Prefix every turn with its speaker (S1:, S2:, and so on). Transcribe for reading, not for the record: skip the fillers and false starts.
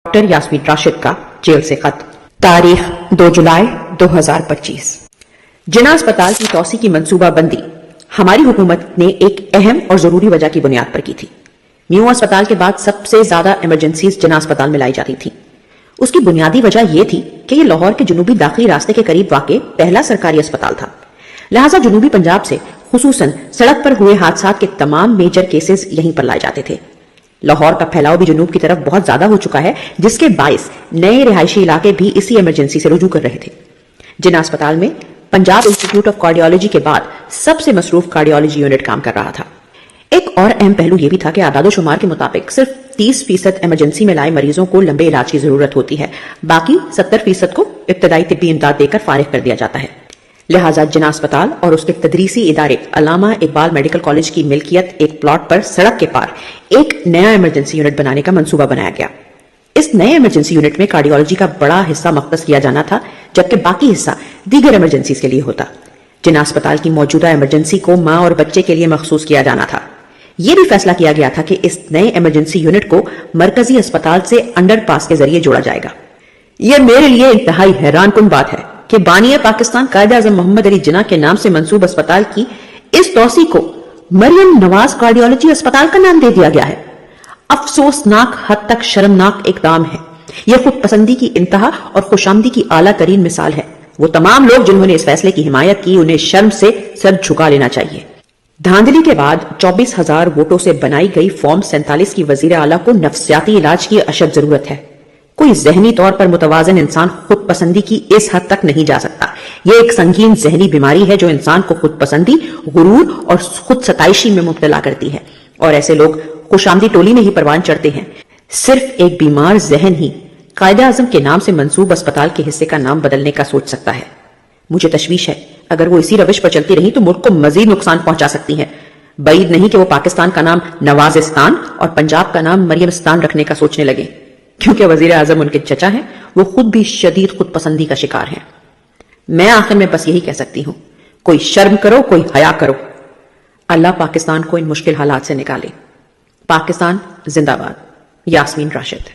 S1: Doctor Yasmin Rashid کا jail سے خط۔ تاریخ 2 جولائی 2025۔ جناح اسپتال کی توسیع کی منصوبہ بندی ہماری حکومت نے ایک اہم اور ضروری وجہ کی بنیاد پر کی تھی۔ نیو اسپتال کے بعد سب سے زیادہ ایمرجنسیز جناح اسپتال میں لائی جاتی تھی۔ اس کی بنیادی وجہ یہ تھی کہ یہ لاہور کے جنوبی داخلی راستے کے قریب واقع پہلا سرکاری اسپتال تھا، لہٰذا جنوبی پنجاب سے خصوصاً سڑک پر ہوئے حادثات کے تمام میجر کیسز یہیں پر لائے جاتے تھے۔ لاہور کا پھیلاؤ بھی جنوب کی طرف بہت زیادہ ہو چکا ہے، جس کے باعث نئے رہائشی علاقے بھی اسی ایمرجنسی سے رجوع کر رہے تھے۔ جناح اسپتال میں پنجاب انسٹیٹیوٹ آف کارڈیالوجی کے بعد سب سے مصروف کارڈیالوجی یونٹ کام کر رہا تھا۔ ایک اور اہم پہلو یہ بھی تھا کہ اعداد و شمار کے مطابق صرف 30% ایمرجنسی میں لائے مریضوں کو لمبے علاج کی ضرورت ہوتی ہے، باقی 70% کو ابتدائی طبی امداد دے کر فارغ کر دیا جاتا ہے۔ لہٰذا جناح اسپتال اور اس کے تدریسی ادارے علامہ اقبال میڈیکل کالج کی ملکیت ایک پلاٹ پر سڑک کے پار ایک نیا ایمرجنسی یونٹ بنانے کا منصوبہ بنایا گیا۔ اس نئے ایمرجنسی یونٹ میں کارڈیالوجی کا بڑا حصہ مختص کیا جانا تھا، جبکہ باقی حصہ دیگر ایمرجنسیز کے لیے ہوتا۔ جناح اسپتال کی موجودہ ایمرجنسی کو ماں اور بچے کے لیے مخصوص کیا جانا تھا۔ یہ بھی فیصلہ کیا گیا تھا کہ اس نئے ایمرجنسی یونٹ کو مرکزی اسپتال سے انڈر پاس کے ذریعے جوڑا جائے گا۔ یہ میرے لیے انتہائی حیران کن بات ہے کہ بانی پاکستان قائد اعظم محمد علی جناح کے نام سے منسوب اسپتال کی اس توسیع کو مریم نواز کارڈیالوجی اسپتال کا نام دے دیا گیا ہے۔ افسوسناک حد تک شرمناک اقدام ہے۔ یہ خود پسندی کی انتہا اور خوشامدی کی اعلیٰ ترین مثال ہے۔ وہ تمام لوگ جنہوں نے اس فیصلے کی حمایت کی، انہیں شرم سے سر جھکا لینا چاہیے۔ دھاندلی کے بعد 24,000 ووٹوں سے بنائی گئی فارم 47 کی وزیر اعلیٰ کو نفسیاتی علاج کی اشد ضرورت ہے۔ کوئی ذہنی طور پر متوازن انسان خود پسندی کی اس حد تک نہیں جا سکتا۔ یہ ایک سنگین ذہنی بیماری ہے جو انسان کو خود پسندی، غرور اور خود ستائشی میں مبتلا کرتی ہے، اور ایسے لوگ خوش آمدی ٹولی میں ہی پروان چڑھتے ہیں۔ صرف ایک بیمار ذہن ہی قائد اعظم کے نام سے منسوب اسپتال کے حصے کا نام بدلنے کا سوچ سکتا ہے۔ مجھے تشویش ہے اگر وہ اسی روش پر چلتی رہی تو ملک کو مزید نقصان پہنچا سکتی ہیں۔ بعید نہیں کہ وہ پاکستان کا نام نوازستان اور پنجاب کا نام مریمستان رکھنے کا سوچنے لگے، کیونکہ وزیر اعظم ان کے چچا ہیں، وہ خود بھی شدید خود پسندی کا شکار ہیں۔ میں آخر میں بس یہی کہہ سکتی ہوں، کوئی شرم کرو، کوئی حیا کرو۔ اللہ پاکستان کو ان مشکل حالات سے نکالے۔ پاکستان زندہ باد۔ یاسمین راشد۔